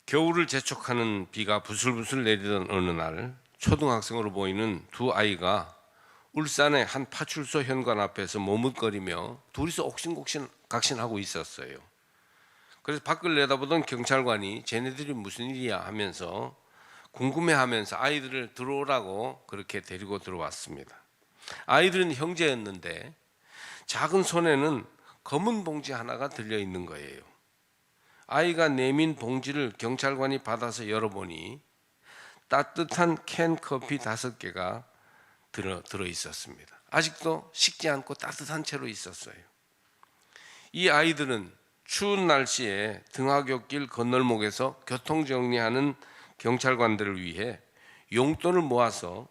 겨울을 재촉하는 비가 부슬부슬 내리던 어느 날 초등학생으로 보이는 두 아이가 울산의 한 파출소 현관 앞에서 머뭇거리며 둘이서 옥신각신하고 있었어요. 그래서 밖을 내다보던 경찰관이 쟤네들이 무슨 일이야 하면서 궁금해하면서 아이들을 들어오라고 그렇게 데리고 들어왔습니다. 아이들은 형제였는데 작은 손에는 검은 봉지 하나가 들려 있는 거예요. 아이가 내민 봉지를 경찰관이 받아서 열어보니 따뜻한 캔 커피 5개가 들어 있었습니다. 아직도 식지 않고 따뜻한 채로 있었어요. 이 아이들은 추운 날씨에 등하굣길 건널목에서 교통정리하는 경찰관들을 위해 용돈을 모아서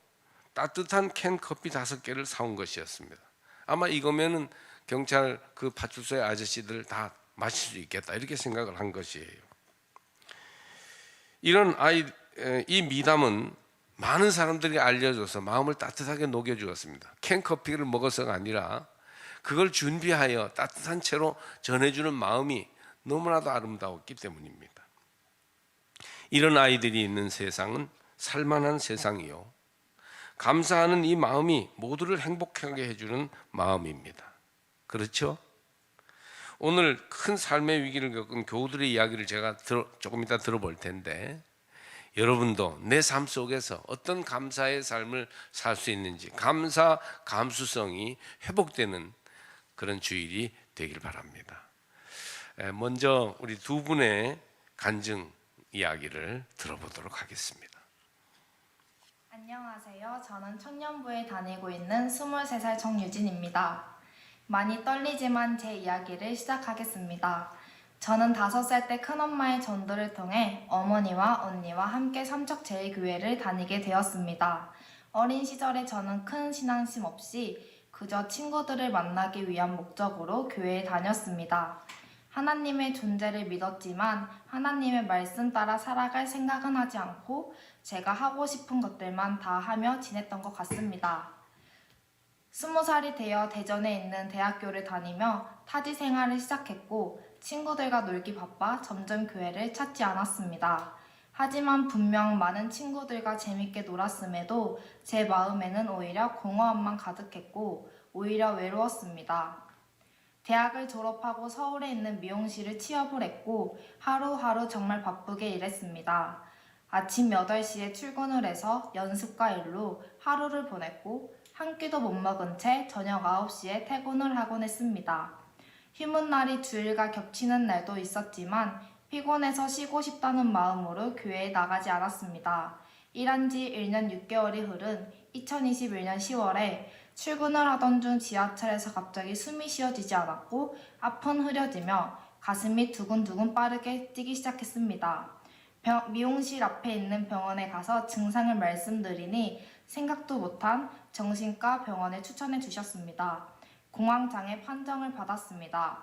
따뜻한 캔 커피 5개를 사온 것이었습니다. 아마 이거면은 경찰 그 파출소의 아저씨들 다 마실 수 있겠다 이렇게 생각을 한 것이에요. 이 미담은 많은 사람들이 알려줘서 마음을 따뜻하게 녹여주었습니다. 캔커피를 먹어서가 아니라 그걸 준비하여 따뜻한 채로 전해주는 마음이 너무나도 아름다웠기 때문입니다. 이런 아이들이 있는 세상은 살만한 세상이요, 감사하는 이 마음이 모두를 행복하게 해주는 마음입니다. 그렇죠? 오늘 큰 삶의 위기를 겪은 교우들의 이야기를 제가 조금 이따 들어볼 텐데, 여러분도 내 삶 속에서 어떤 감사의 삶을 살 수 있는지, 감사, 감수성이 회복되는 그런 주일이 되길 바랍니다. 먼저 우리 두 분의 간증 이야기를 들어보도록 하겠습니다. 안녕하세요. 저는 청년부에 다니고 있는 23살 정유진입니다. 많이 떨리지만 제 이야기를 시작하겠습니다. 저는 5살 때 큰엄마의 전도를 통해 어머니와 언니와 함께 삼척제일교회를 다니게 되었습니다. 어린 시절에 저는 큰 신앙심 없이 그저 친구들을 만나기 위한 목적으로 교회에 다녔습니다. 하나님의 존재를 믿었지만 하나님의 말씀 따라 살아갈 생각은 하지 않고 제가 하고 싶은 것들만 다 하며 지냈던 것 같습니다. 20살이 되어 대전에 있는 대학교를 다니며 타지 생활을 시작했고 친구들과 놀기 바빠 점점 교회를 찾지 않았습니다. 하지만 분명 많은 친구들과 재밌게 놀았음에도 제 마음에는 오히려 공허함만 가득했고 오히려 외로웠습니다. 대학을 졸업하고 서울에 있는 미용실을 취업을 했고 하루하루 정말 바쁘게 일했습니다. 아침 8시에 출근을 해서 연습과 일로 하루를 보냈고 한 끼도 못 먹은 채 저녁 9시에 퇴근을 하곤 했습니다. 휴무 날이 주일과 겹치는 날도 있었지만 피곤해서 쉬고 싶다는 마음으로 교회에 나가지 않았습니다. 일한 지 1년 6개월이 흐른 2021년 10월에 출근을 하던 중 지하철에서 갑자기 숨이 쉬어지지 않았고 앞은 흐려지며 가슴이 두근두근 빠르게 뛰기 시작했습니다. 미용실 앞에 있는 병원에 가서 증상을 말씀드리니 생각도 못한 정신과 병원에 추천해 주셨습니다. 공황장애 판정을 받았습니다.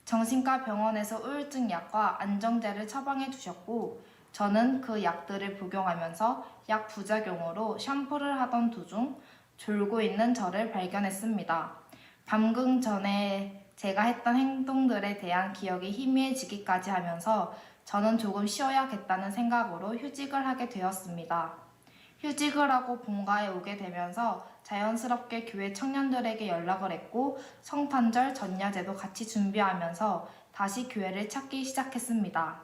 정신과 병원에서 우울증 약과 안정제를 처방해 주셨고 저는 그 약들을 복용하면서 약 부작용으로 샴푸를 하던 도중 졸고 있는 저를 발견했습니다. 방금 전에 제가 했던 행동들에 대한 기억이 희미해지기까지 하면서 저는 조금 쉬어야겠다는 생각으로 휴직을 하게 되었습니다. 휴직을 하고 본가에 오게 되면서 자연스럽게 교회 청년들에게 연락을 했고 성탄절 전야제도 같이 준비하면서 다시 교회를 찾기 시작했습니다.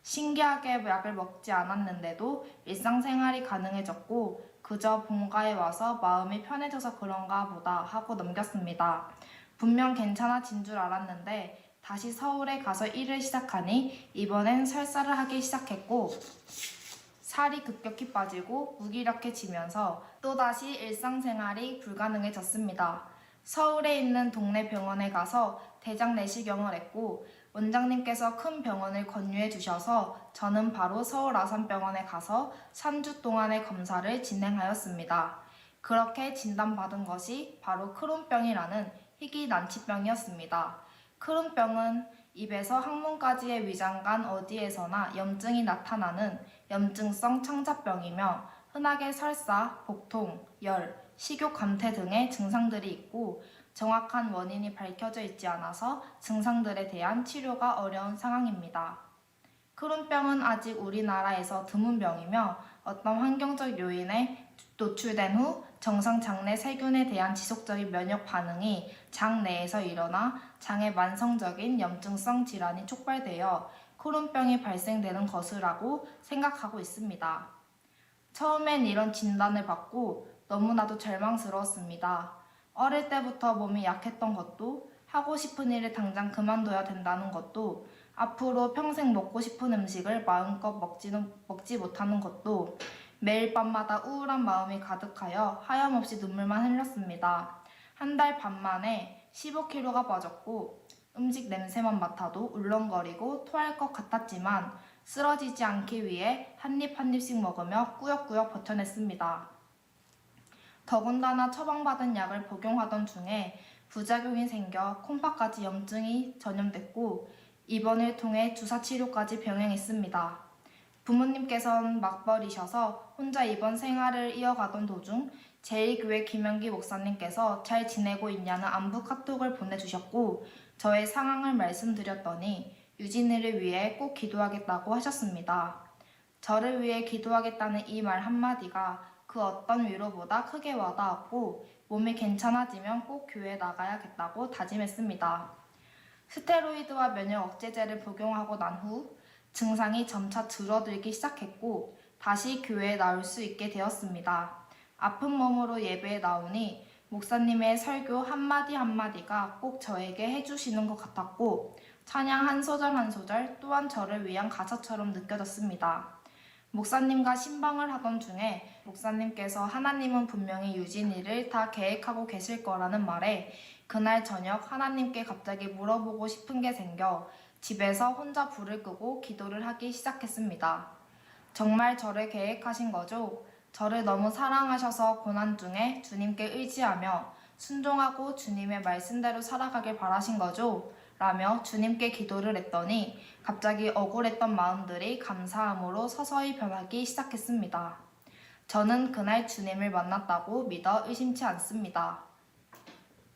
신기하게 약을 먹지 않았는데도 일상생활이 가능해졌고 그저 본가에 와서 마음이 편해져서 그런가 보다 하고 넘겼습니다. 분명 괜찮아진 줄 알았는데 다시 서울에 가서 일을 시작하니 이번엔 설사를 하기 시작했고 살이 급격히 빠지고 무기력해지면서 또다시 일상생활이 불가능해졌습니다. 서울에 있는 동네 병원에 가서 대장 내시경을 했고 원장님께서 큰 병원을 권유해 주셔서 저는 바로 서울 아산병원에 가서 3주 동안의 검사를 진행하였습니다. 그렇게 진단받은 것이 바로 크론병이라는 희귀난치병이었습니다. 크론병은 입에서 항문까지의 위장관 어디에서나 염증이 나타나는 염증성 청자병이며 흔하게 설사, 복통, 열, 식욕 감퇴 등의 증상들이 있고 정확한 원인이 밝혀져 있지 않아서 증상들에 대한 치료가 어려운 상황입니다. 크론병은 아직 우리나라에서 드문 병이며 어떤 환경적 요인에 노출된 후 정상 장내 세균에 대한 지속적인 면역 반응이 장 내에서 일어나 장의 만성적인 염증성 질환이 촉발되어 크론병이 발생되는 것이라고 생각하고 있습니다. 처음엔 이런 진단을 받고 너무나도 절망스러웠습니다. 어릴 때부터 몸이 약했던 것도, 하고 싶은 일을 당장 그만둬야 된다는 것도, 앞으로 평생 먹고 싶은 음식을 마음껏 먹지 못하는 것도, 매일 밤마다 우울한 마음이 가득하여 하염없이 눈물만 흘렸습니다. 한 달 반 만에 15kg가 빠졌고 음식 냄새만 맡아도 울렁거리고 토할 것 같았지만 쓰러지지 않기 위해 한 입 한 입씩 먹으며 꾸역꾸역 버텨냈습니다. 더군다나 처방받은 약을 복용하던 중에 부작용이 생겨 콩팥까지 염증이 전염됐고 입원을 통해 주사치료까지 병행했습니다. 부모님께서는 맞벌이셔서 혼자 입원 생활을 이어가던 도중 제1교회 김영기 목사님께서 잘 지내고 있냐는 안부 카톡을 보내주셨고 저의 상황을 말씀드렸더니 유진이를 위해 꼭 기도하겠다고 하셨습니다. 저를 위해 기도하겠다는 이 말 한마디가 그 어떤 위로보다 크게 와닿았고 몸이 괜찮아지면 꼭 교회에 나가야겠다고 다짐했습니다. 스테로이드와 면역 억제제를 복용하고 난 후 증상이 점차 줄어들기 시작했고 다시 교회에 나올 수 있게 되었습니다. 아픈 몸으로 예배에 나오니 목사님의 설교 한마디 한마디가 꼭 저에게 해주시는 것 같았고 찬양 한 소절 한 소절 또한 저를 위한 가사처럼 느껴졌습니다. 목사님과 신방을 하던 중에 목사님께서 하나님은 분명히 유진이를 다 계획하고 계실 거라는 말에 그날 저녁 하나님께 갑자기 물어보고 싶은 게 생겨 집에서 혼자 불을 끄고 기도를 하기 시작했습니다. 정말 저를 계획하신 거죠? 저를 너무 사랑하셔서 고난 중에 주님께 의지하며 순종하고 주님의 말씀대로 살아가길 바라신 거죠? 라며 주님께 기도를 했더니 갑자기 억울했던 마음들이 감사함으로 서서히 변하기 시작했습니다. 저는 그날 주님을 만났다고 믿어 의심치 않습니다.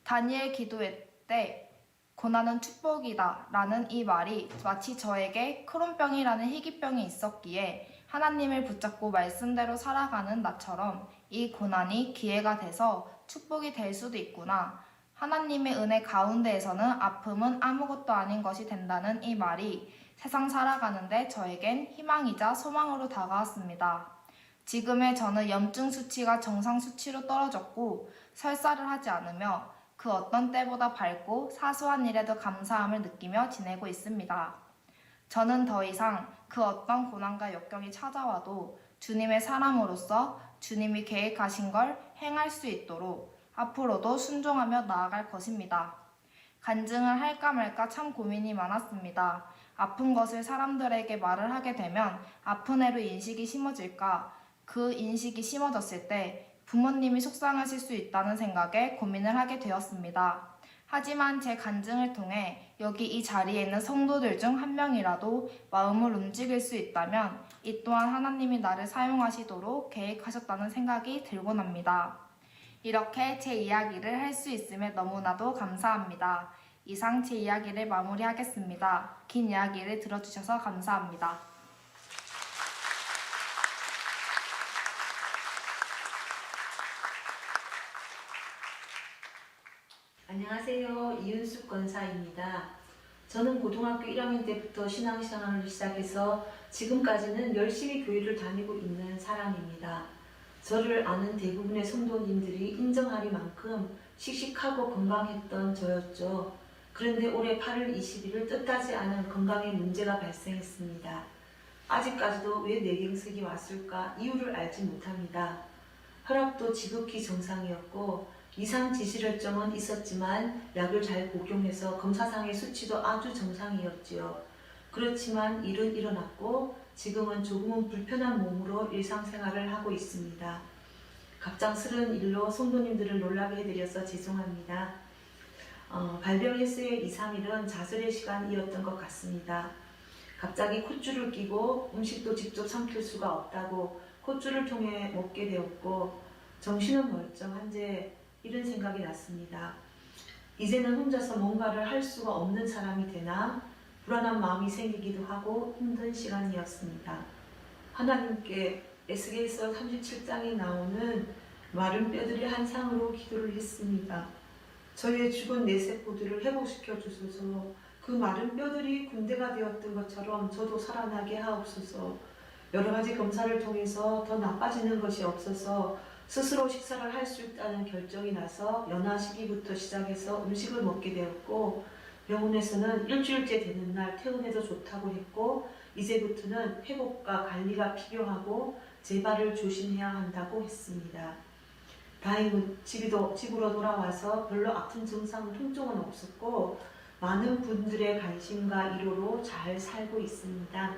다니엘 기도회 때 고난은 축복이다 라는 이 말이 마치 저에게 크론병이라는 희귀병이 있었기에 하나님을 붙잡고 말씀대로 살아가는 나처럼 이 고난이 기회가 돼서 축복이 될 수도 있구나. 하나님의 은혜 가운데에서는 아픔은 아무것도 아닌 것이 된다는 이 말이 세상 살아가는데 저에겐 희망이자 소망으로 다가왔습니다. 지금의 저는 염증 수치가 정상 수치로 떨어졌고 설사를 하지 않으며 그 어떤 때보다 밝고 사소한 일에도 감사함을 느끼며 지내고 있습니다. 저는 더 이상 그 어떤 고난과 역경이 찾아와도 주님의 사람으로서 주님이 계획하신 걸 행할 수 있도록 앞으로도 순종하며 나아갈 것입니다. 간증을 할까 말까 참 고민이 많았습니다. 아픈 것을 사람들에게 말을 하게 되면 아픈 애로 인식이 심어질까? 그 인식이 심어졌을 때 부모님이 속상하실 수 있다는 생각에 고민을 하게 되었습니다. 하지만 제 간증을 통해 여기 이 자리에 있는 성도들 중 한 명이라도 마음을 움직일 수 있다면 이 또한 하나님이 나를 사용하시도록 계획하셨다는 생각이 들곤 합니다. 이렇게 제 이야기를 할 수 있음에 너무나도 감사합니다. 이상 제 이야기를 마무리하겠습니다. 긴 이야기를 들어주셔서 감사합니다. 안녕하세요. 이윤숙 권사입니다. 저는 고등학교 1학년 때부터 신앙생활을 시작해서 지금까지는 열심히 교회를 다니고 있는 사람입니다. 저를 아는 대부분의 성도님들이 인정하리만큼 씩씩하고 건강했던 저였죠. 그런데 올해 8월 20일 뜻하지 않은 건강에 문제가 발생했습니다. 아직까지도 왜 뇌경색이 왔을까 이유를 알지 못합니다. 혈압도 지극히 정상이었고 이상 지질혈증은 있었지만 약을 잘 복용해서 검사상의 수치도 아주 정상이었지요. 그렇지만 일은 일어났고 지금은 조금은 불편한 몸으로 일상생활을 하고 있습니다. 갑작스런 일로 성도님들을 놀라게 해드려서 죄송합니다. 발병했을 2, 3일은 자설의 시간이었던 것 같습니다. 갑자기 콧줄을 끼고 음식도 직접 삼킬 수가 없다고 콧줄을 통해 먹게 되었고 정신은 멀쩡한 채 이런 생각이 났습니다. 이제는 혼자서 뭔가를 할 수가 없는 사람이 되나? 불안한 마음이 생기기도 하고 힘든 시간이었습니다. 하나님께 에스겔서 37장에 나오는 마른 뼈들이 한 상으로 기도를 했습니다. 저의 죽은 내 세포들을 회복시켜 주소서. 그 마른 뼈들이 군대가 되었던 것처럼 저도 살아나게 하옵소서. 여러 가지 검사를 통해서 더 나빠지는 것이 없어서 스스로 식사를 할 수 있다는 결정이 나서 연하 시기부터 시작해서 음식을 먹게 되었고, 병원에서는 일주일째 되는 날 퇴원해도 좋다고 했고, 이제부터는 회복과 관리가 필요하고 재발을 조심해야 한다고 했습니다. 다행히 집으로 돌아와서 별로 아픈 증상, 통증은 없었고 많은 분들의 관심과 위로로 잘 살고 있습니다.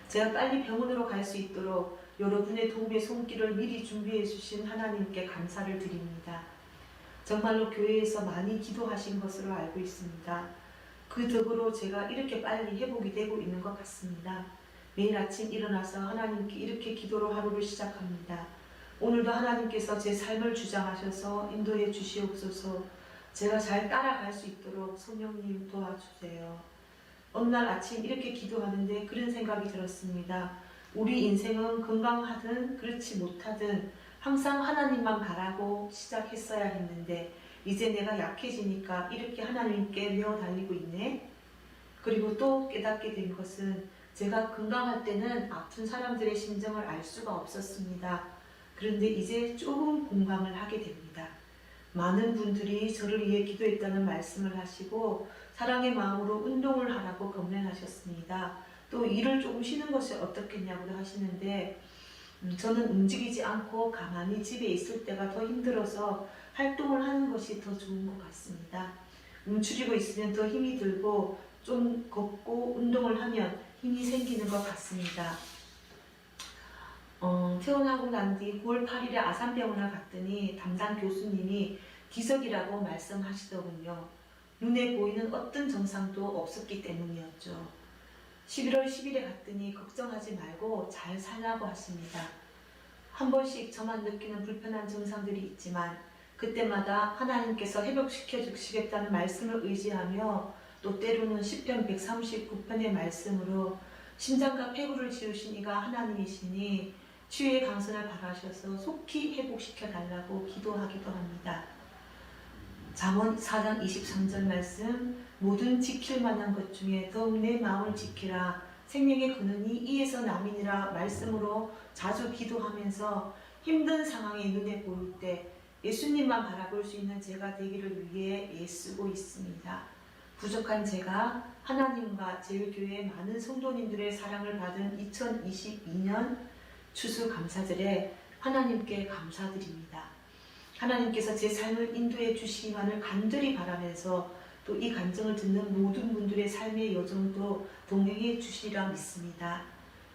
제가 빨리 병원으로 갈 수 있도록 여러분의 도움의 손길을 미리 준비해 주신 하나님께 감사를 드립니다. 정말로 교회에서 많이 기도하신 것으로 알고 있습니다. 그 덕으로 제가 이렇게 빨리 회복이 되고 있는 것 같습니다. 매일 아침 일어나서 하나님께 이렇게 기도로 하루를 시작합니다. 오늘도 하나님께서 제 삶을 주장하셔서 인도해 주시옵소서. 제가 잘 따라갈 수 있도록 성령님 도와주세요. 어느 날 아침 이렇게 기도하는데 그런 생각이 들었습니다. 우리 인생은 건강하든 그렇지 못하든 항상 하나님만 바라고 시작했어야 했는데 이제 내가 약해지니까 이렇게 하나님께 메어 달리고 있네. 그리고 또 깨닫게 된 것은 제가 건강할 때는 아픈 사람들의 심정을 알 수가 없었습니다. 그런데 이제 조금 공감을 하게 됩니다. 많은 분들이 저를 위해 기도했다는 말씀을 하시고 사랑의 마음으로 운동을 하라고 권면하셨습니다. 또 일을 조금 쉬는 것이 어떻겠냐고 하시는데 저는 움직이지 않고 가만히 집에 있을 때가 더 힘들어서 활동을 하는 것이 더 좋은 것 같습니다. 움츠리고 있으면 더 힘이 들고 좀 걷고 운동을 하면 힘이 생기는 것 같습니다. 퇴원하고 난 뒤 9월 8일에 아산병원을 갔더니 담당 교수님이 기적이라고 말씀하시더군요. 눈에 보이는 어떤 증상도 없었기 때문이었죠. 11월 10일에 갔더니 걱정하지 말고 잘 살라고 하십니다. 한 번씩 저만 느끼는 불편한 증상들이 있지만 그때마다 하나님께서 회복시켜 주시겠다는 말씀을 의지하며 또 때로는 시편 139편의 말씀으로 심장과 폐구를 지으신 이가 하나님이시니 치유의 강선을 바라셔서 속히 회복시켜 달라고 기도하기도 합니다. 잠언 4장 23절 말씀, 모든 지킬 만한 것 중에 더욱 내 마음을 지키라. 생명의 근원이 이에서 남이니라 말씀으로 자주 기도하면서 힘든 상황이 눈에 보일 때 예수님만 바라볼 수 있는 제가 되기를 위해 애쓰고 있습니다. 부족한 제가 하나님과 제일교회의 많은 성도님들의 사랑을 받은 2022년 추수감사절에 하나님께 감사드립니다. 하나님께서 제 삶을 인도해 주시기만을 간절히 바라면서 또 이 간증을 듣는 모든 분들의 삶의 여정도 동행해 주시리라 믿습니다.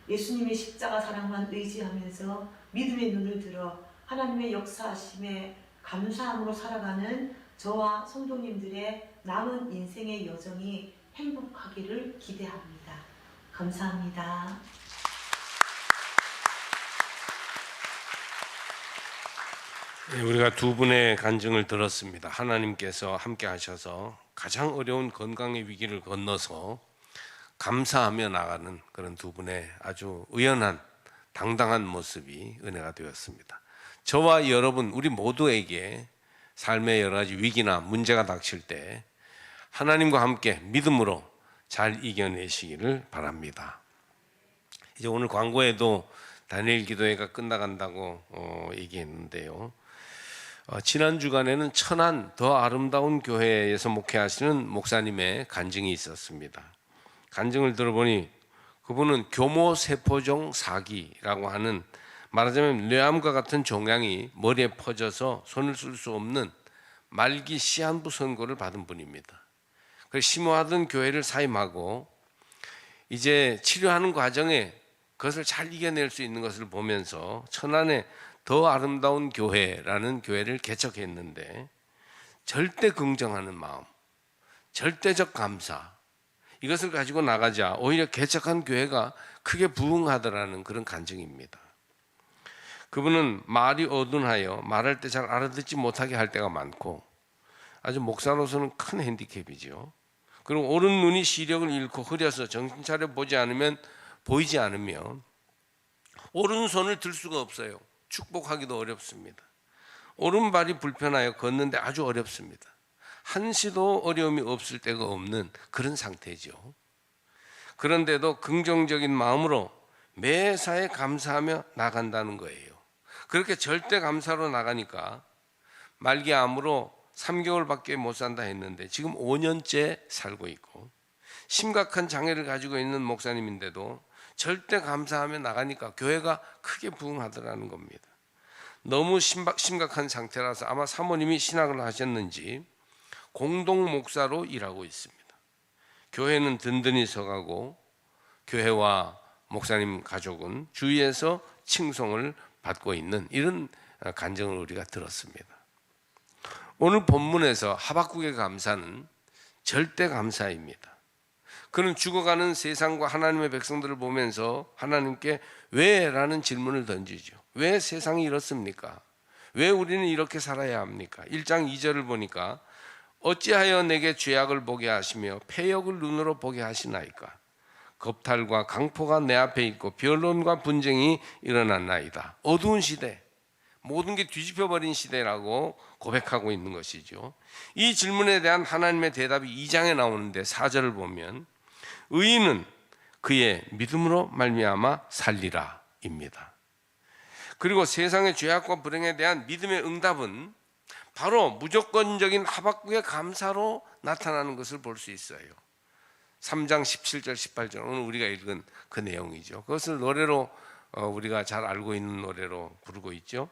예수님의 십자가 사랑만 의지하면서 믿음의 눈을 들어 하나님의 역사하심에 감사함으로 살아가는 저와 성도님들의 남은 인생의 여정이 행복하기를 기대합니다. 감사합니다. 우리가 두 분의 간증을 들었습니다. 하나님께서 함께 하셔서 가장 어려운 건강의 위기를 건너서 감사하며 나가는 그런 두 분의 아주 의연한 당당한 모습이 은혜가 되었습니다. 저와 여러분 우리 모두에게 삶의 여러 가지 위기나 문제가 닥칠 때 하나님과 함께 믿음으로 잘 이겨내시기를 바랍니다. 이제 오늘 광고에도 다니엘 기도회가 끝나간다고 얘기했는데요. 지난 주간에는 천안 더 아름다운 교회에서 목회하시는 목사님의 간증이 있었습니다. 간증을 들어보니 그분은 교모세포종 사기라고 하는 말하자면 뇌암과 같은 종양이 머리에 퍼져서 손을 쓸 수 없는 말기 시한부 선고를 받은 분입니다. 그래서 심호하던 교회를 사임하고 이제 치료하는 과정에 그것을 잘 이겨낼 수 있는 것을 보면서 천안에 더 아름다운 교회라는 교회를 개척했는데 절대 긍정하는 마음, 절대적 감사 이것을 가지고 나가자 오히려 개척한 교회가 크게 부흥하더라는 그런 간증입니다. 그분은 말이 어둔하여 말할 때 잘 알아듣지 못하게 할 때가 많고 아주 목사로서는 큰 핸디캡이죠. 그리고 오른 눈이 시력을 잃고 흐려서 정신 차려 보이지 않으면 오른손을 들 수가 없어요. 축복하기도 어렵습니다. 오른발이 불편하여 걷는데 아주 어렵습니다. 한시도 어려움이 없을 데가 없는 그런 상태죠. 그런데도 긍정적인 마음으로 매사에 감사하며 나간다는 거예요. 그렇게 절대 감사로 나가니까 말기암으로 3개월밖에 못 산다 했는데 지금 5년째 살고 있고, 심각한 장애를 가지고 있는 목사님인데도 절대 감사하며 나가니까 교회가 크게 부흥하더라는 겁니다. 너무 심각한 상태라서 아마 사모님이 신학을 하셨는지 공동 목사로 일하고 있습니다. 교회는 든든히 서가고 교회와 목사님 가족은 주위에서 칭송을 받고 있는 이런 간증을 우리가 들었습니다. 오늘 본문에서 하박국의 감사는 절대 감사입니다. 그는 죽어가는 세상과 하나님의 백성들을 보면서 하나님께 왜? 라는 질문을 던지죠. 왜 세상이 이렇습니까? 왜 우리는 이렇게 살아야 합니까? 1장 2절을 보니까 어찌하여 내게 죄악을 보게 하시며 패역을 눈으로 보게 하시나이까? 겁탈과 강포가 내 앞에 있고 변론과 분쟁이 일어났나이다. 어두운 시대, 모든 게 뒤집혀버린 시대라고 고백하고 있는 것이죠. 이 질문에 대한 하나님의 대답이 2장에 나오는데 4절을 보면 의인은 그의 믿음으로 말미암아 살리라 입니다. 그리고 세상의 죄악과 불행에 대한 믿음의 응답은 바로 무조건적인 하박국의 감사로 나타나는 것을 볼 수 있어요. 3장 17절 18절 오늘 우리가 읽은 그 내용이죠. 그것을 노래로 우리가 잘 알고 있는 노래로 부르고 있죠.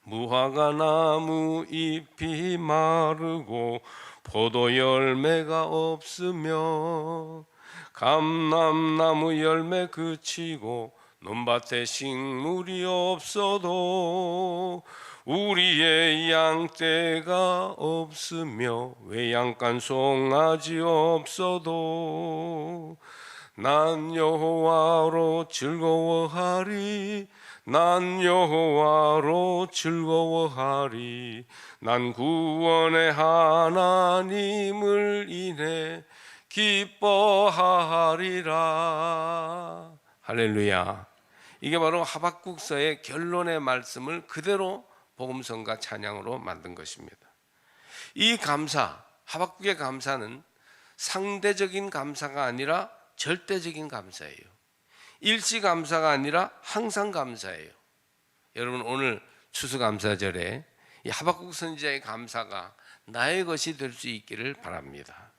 무화과 나무 잎이 마르고 포도 열매가 없으며 감람나무 열매 그치고 논밭에 식물이 없어도 우리의 양떼가 없으며 외양간 송아지 없어도 난 여호와로 즐거워하리 난 여호와로 즐거워하리 난 구원의 하나님을 인해 기뻐하리라. 할렐루야. 이게 바로 하박국서의 결론의 말씀을 그대로 복음성과 찬양으로 만든 것입니다. 이 감사, 하박국의 감사는 상대적인 감사가 아니라 절대적인 감사예요. 일시 감사가 아니라 항상 감사예요. 여러분 오늘 추수감사절에 이 하박국 선지자의 감사가 나의 것이 될 수 있기를 바랍니다.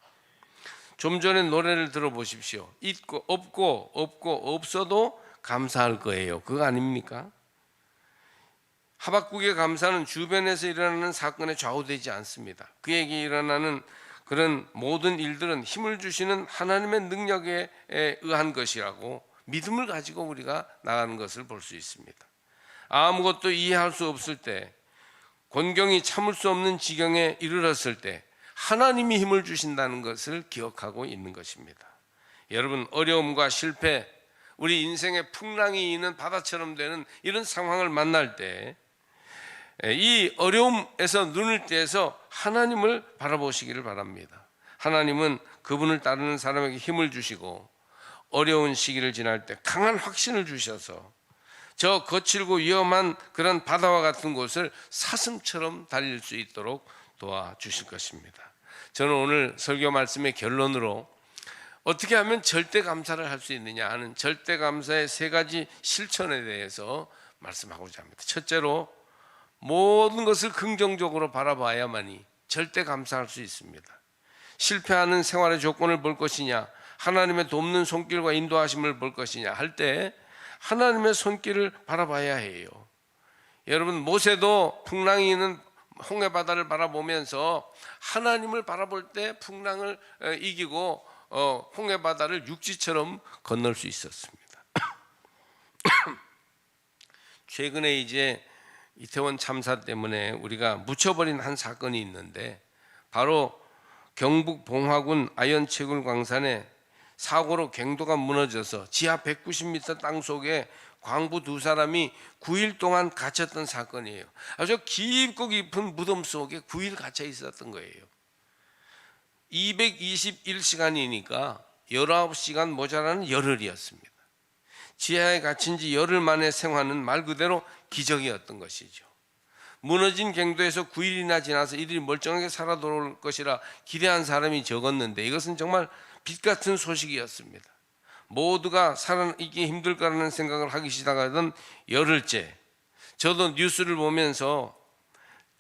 좀 전에 노래를 들어보십시오. 있고 없고 없어도 감사할 거예요. 그거 아닙니까? 하박국의 감사는 주변에서 일어나는 사건에 좌우되지 않습니다. 그에게 일어나는 그런 모든 일들은 힘을 주시는 하나님의 능력에 의한 것이라고 믿음을 가지고 우리가 나가는 것을 볼 수 있습니다. 아무것도 이해할 수 없을 때, 곤경이 참을 수 없는 지경에 이르렀을 때 하나님이 힘을 주신다는 것을 기억하고 있는 것입니다. 여러분 어려움과 실패, 우리 인생의 풍랑이 있는 바다처럼 되는 이런 상황을 만날 때 이 어려움에서 눈을 떼서 하나님을 바라보시기를 바랍니다. 하나님은 그분을 따르는 사람에게 힘을 주시고 어려운 시기를 지날 때 강한 확신을 주셔서 저 거칠고 위험한 그런 바다와 같은 곳을 사슴처럼 달릴 수 있도록 도와주실 것입니다. 저는 오늘 설교 말씀의 결론으로 어떻게 하면 절대 감사를 할 수 있느냐 하는 절대 감사의 3가지 실천에 대해서 말씀하고자 합니다. 첫째로 모든 것을 긍정적으로 바라봐야만이 절대 감사할 수 있습니다. 실패하는 생활의 조건을 볼 것이냐, 하나님의 돕는 손길과 인도하심을 볼 것이냐 할 때 하나님의 손길을 바라봐야 해요. 여러분 모세도 풍랑이 있는 홍해바다를 바라보면서 하나님을 바라볼 때 풍랑을 이기고 홍해바다를 육지처럼 건널 수 있었습니다. 최근에 이제 이태원 참사 때문에 우리가 묻혀버린 한 사건이 있는데 바로 경북 봉화군 아연채굴 광산에 사고로 갱도가 무너져서 지하 190m 땅 속에 광부 2사람이 9일 동안 갇혔던 사건이에요. 아주 깊고 깊은 무덤 속에 9일 갇혀 있었던 거예요. 221시간이니까 19시간 모자라는 열흘이었습니다. 지하에 갇힌 지 열흘 만의 생활은 말 그대로 기적이었던 것이죠. 무너진 갱도에서 9일이나 지나서 이들이 멀쩡하게 살아 돌아올 것이라 기대한 사람이 적었는데 이것은 정말 빛 같은 소식이었습니다. 모두가 살아있기 힘들 거라는 생각을 하기 시작하던 열흘째, 저도 뉴스를 보면서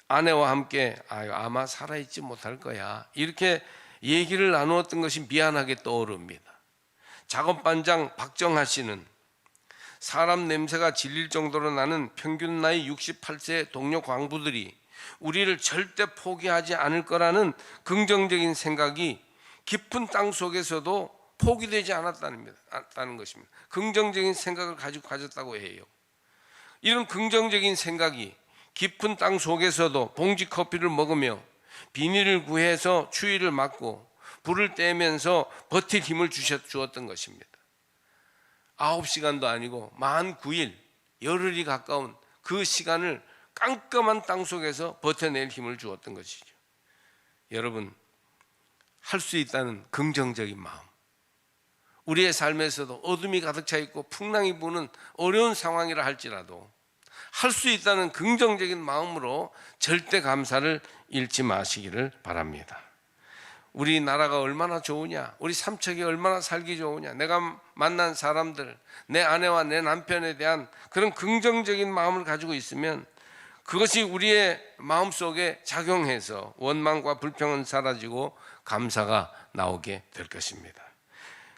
아내와 함께 아마 살아있지 못할 거야 이렇게 얘기를 나누었던 것이 미안하게 떠오릅니다. 작업반장 박정하 씨는 사람 냄새가 질릴 정도로 나는 평균 나이 68세 동료 광부들이 우리를 절대 포기하지 않을 거라는 긍정적인 생각이 깊은 땅 속에서도 포기되지 않았다는 것입니다. 긍정적인 생각을 가졌다고 해요. 이런 긍정적인 생각이 깊은 땅 속에서도 봉지 커피를 먹으며 비닐을 구해서 추위를 막고 불을 떼면서 버틸 힘을 주었던 것입니다. 9시간도 아니고 49일, 열흘이 가까운 그 시간을 깜깜한 땅 속에서 버텨낼 힘을 주었던 것이죠. 여러분, 할 수 있다는 긍정적인 마음, 우리의 삶에서도 어둠이 가득 차 있고 풍랑이 부는 어려운 상황이라 할지라도 할 수 있다는 긍정적인 마음으로 절대 감사를 잃지 마시기를 바랍니다. 우리나라가 얼마나 좋으냐, 우리 삼척이 얼마나 살기 좋으냐, 내가 만난 사람들, 내 아내와 내 남편에 대한 그런 긍정적인 마음을 가지고 있으면 그것이 우리의 마음속에 작용해서 원망과 불평은 사라지고 감사가 나오게 될 것입니다.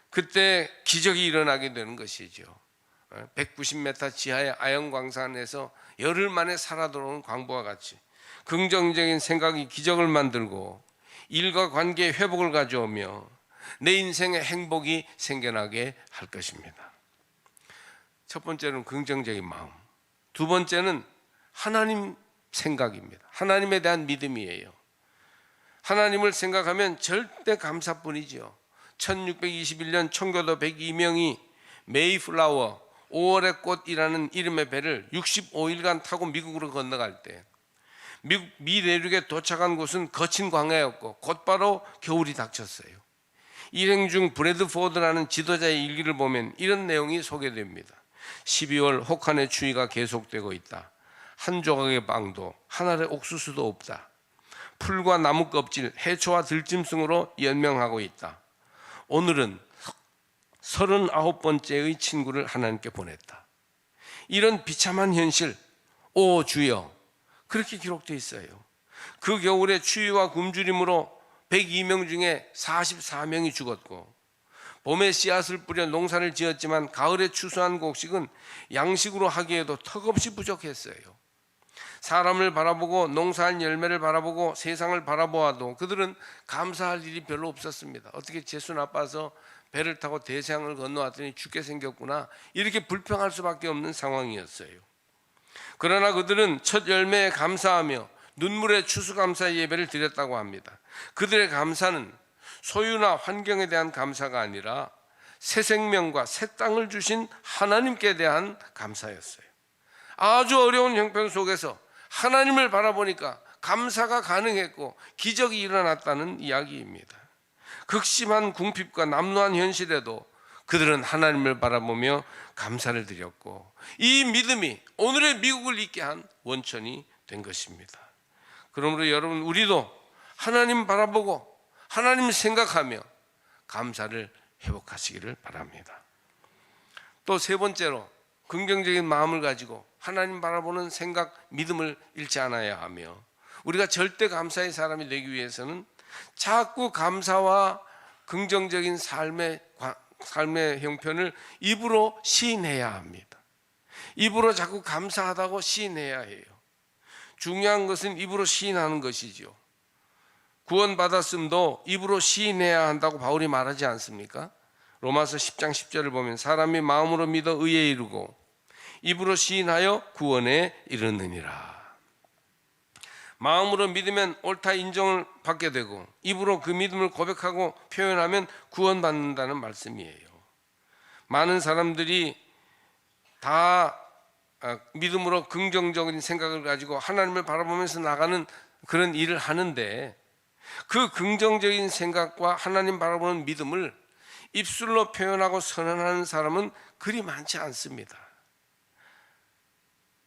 그때 기적이 일어나게 되는 것이죠. 190m 지하의 아연광산에서 열흘 만에 살아 돌아온 광부와 같이 긍정적인 생각이 기적을 만들고 일과 관계의 회복을 가져오며 내 인생의 행복이 생겨나게 할 것입니다. 첫 번째는 긍정적인 마음, 두 번째는 하나님 생각입니다. 하나님에 대한 믿음이에요. 하나님을 생각하면 절대 감사뿐이죠. 1621년 청교도 102명이 메이플라워 5월의 꽃이라는 이름의 배를 65일간 타고 미국으로 건너갈 때 미국 미 내륙에 도착한 곳은 거친 광야였고 곧바로 겨울이 닥쳤어요. 일행 중 브래드포드라는 지도자의 일기를 보면 이런 내용이 소개됩니다. 12월 혹한의 추위가 계속되고 있다. 한 조각의 빵도 한 알의 옥수수도 없다. 풀과 나무 껍질, 해초와 들짐승으로 연명하고 있다. 오늘은 39번째의 친구를 하나님께 보냈다. 이런 비참한 현실, 오 주여, 그렇게 기록되어 있어요. 그 겨울에 추위와 굶주림으로 102명 중에 44명이 죽었고, 봄에 씨앗을 뿌려 농사를 지었지만 가을에 추수한 곡식은 양식으로 하기에도 턱없이 부족했어요. 사람을 바라보고 농사한 열매를 바라보고 세상을 바라보아도 그들은 감사할 일이 별로 없었습니다. 어떻게 재수 나빠서 배를 타고 대서양을 건너왔더니 죽게 생겼구나, 이렇게 불평할 수밖에 없는 상황이었어요. 그러나 그들은 첫 열매에 감사하며 눈물의 추수감사 예배를 드렸다고 합니다. 그들의 감사는 소유나 환경에 대한 감사가 아니라 새 생명과 새 땅을 주신 하나님께 대한 감사였어요. 아주 어려운 형편 속에서 하나님을 바라보니까 감사가 가능했고 기적이 일어났다는 이야기입니다. 극심한 궁핍과 남루한 현실에도 그들은 하나님을 바라보며 감사를 드렸고, 이 믿음이 오늘의 미국을 있게 한 원천이 된 것입니다. 그러므로 여러분, 우리도 하나님 바라보고 하나님 생각하며 감사를 회복하시기를 바랍니다. 또 세 번째로, 긍정적인 마음을 가지고 하나님 바라보는 생각, 믿음을 잃지 않아야 하며, 우리가 절대 감사의 사람이 되기 위해서는 자꾸 감사와 긍정적인 삶의 형편을 입으로 시인해야 합니다. 입으로 자꾸 감사하다고 시인해야 해요. 중요한 것은 입으로 시인하는 것이죠. 구원받았음도 입으로 시인해야 한다고 바울이 말하지 않습니까? 로마서 10장 10절을 보면 사람이 마음으로 믿어 의에 이르고 입으로 시인하여 구원에 이르느니라. 마음으로 믿으면 옳다 인정을 받게 되고 입으로 그 믿음을 고백하고 표현하면 구원받는다는 말씀이에요. 많은 사람들이 다 믿음으로 긍정적인 생각을 가지고 하나님을 바라보면서 나가는 그런 일을 하는데, 그 긍정적인 생각과 하나님 바라보는 믿음을 입술로 표현하고 선언하는 사람은 그리 많지 않습니다.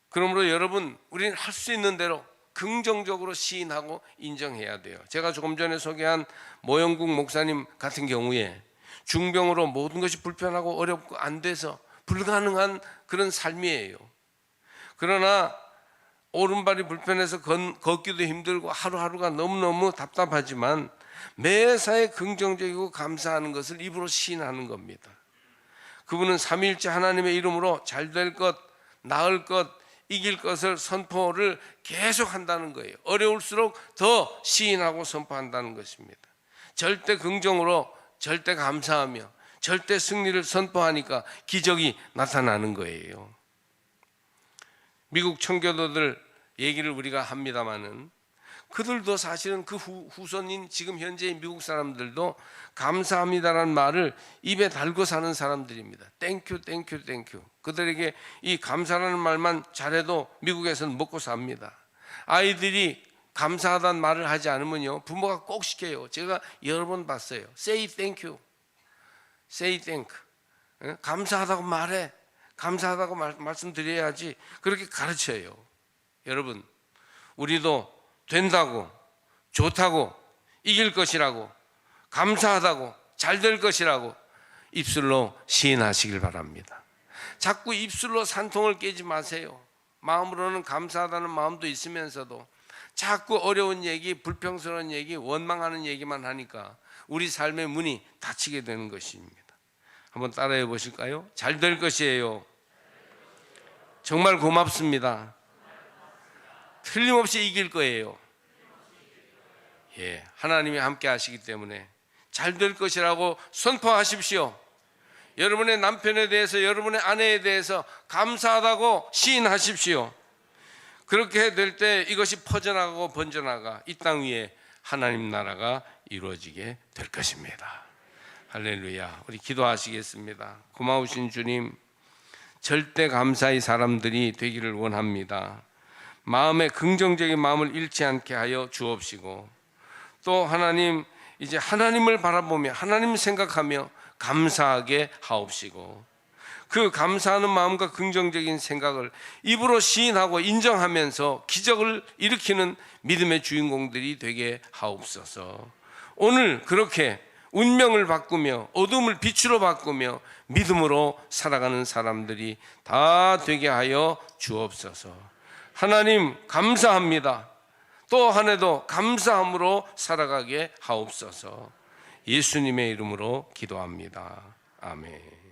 그러므로 여러분, 우리는 할 수 있는 대로 긍정적으로 시인하고 인정해야 돼요. 제가 조금 전에 소개한 모영국 목사님 같은 경우에 중병으로 모든 것이 불편하고 어렵고 안 돼서 불가능한 그런 삶이에요. 그러나 오른발이 불편해서 걷기도 힘들고 하루하루가 너무너무 답답하지만 매사에 긍정적이고 감사하는 것을 입으로 시인하는 겁니다. 그분은 삼위일체 하나님의 이름으로 잘 될 것, 나을 것, 이길 것을 선포를 계속 한다는 거예요. 어려울수록 더 시인하고 선포한다는 것입니다. 절대 긍정으로, 절대 감사하며 절대 승리를 선포하니까 기적이 나타나는 거예요. 미국 청교도들 얘기를 우리가 합니다마는 그들도 사실은 그 후손인 지금 현재의 미국 사람들도 감사합니다라는 말을 입에 달고 사는 사람들입니다. 땡큐 땡큐 땡큐. 그들에게 이 감사라는 말만 잘해도 미국에서는 먹고 삽니다. 아이들이 감사하다는 말을 하지 않으면요, 부모가 꼭 시켜요. 제가 여러 번 봤어요. Say thank you. Say thank. 감사하다고 말해. 감사하다고 말씀드려야지. 그렇게 가르쳐요. 여러분, 우리도 된다고, 좋다고, 이길 것이라고, 감사하다고, 잘 될 것이라고 입술로 시인하시길 바랍니다. 자꾸 입술로 산통을 깨지 마세요. 마음으로는 감사하다는 마음도 있으면서도 자꾸 어려운 얘기, 불평스러운 얘기, 원망하는 얘기만 하니까 우리 삶의 문이 닫히게 되는 것입니다. 한번 따라해 보실까요? 잘 될 것이에요. 정말 고맙습니다. 틀림없이 이길 거예요. 예, 하나님이 함께 하시기 때문에 잘 될 것이라고 선포하십시오. 여러분의 남편에 대해서, 여러분의 아내에 대해서 감사하다고 시인하십시오. 그렇게 될 때 이것이 퍼져나가고 번져나가 이 땅 위에 하나님 나라가 이루어지게 될 것입니다. 할렐루야. 우리 기도하시겠습니다. 고마우신 주님, 절대 감사의 사람들이 되기를 원합니다. 마음에 긍정적인 마음을 잃지 않게 하여 주옵시고, 또 하나님, 이제 하나님을 바라보며 하나님 생각하며 감사하게 하옵시고, 그 감사하는 마음과 긍정적인 생각을 입으로 시인하고 인정하면서 기적을 일으키는 믿음의 주인공들이 되게 하옵소서. 오늘 그렇게 운명을 바꾸며 어둠을 빛으로 바꾸며 믿음으로 살아가는 사람들이 다 되게 하여 주옵소서. 하나님 감사합니다. 또 한 해도 감사함으로 살아가게 하옵소서. 예수님의 이름으로 기도합니다. 아멘.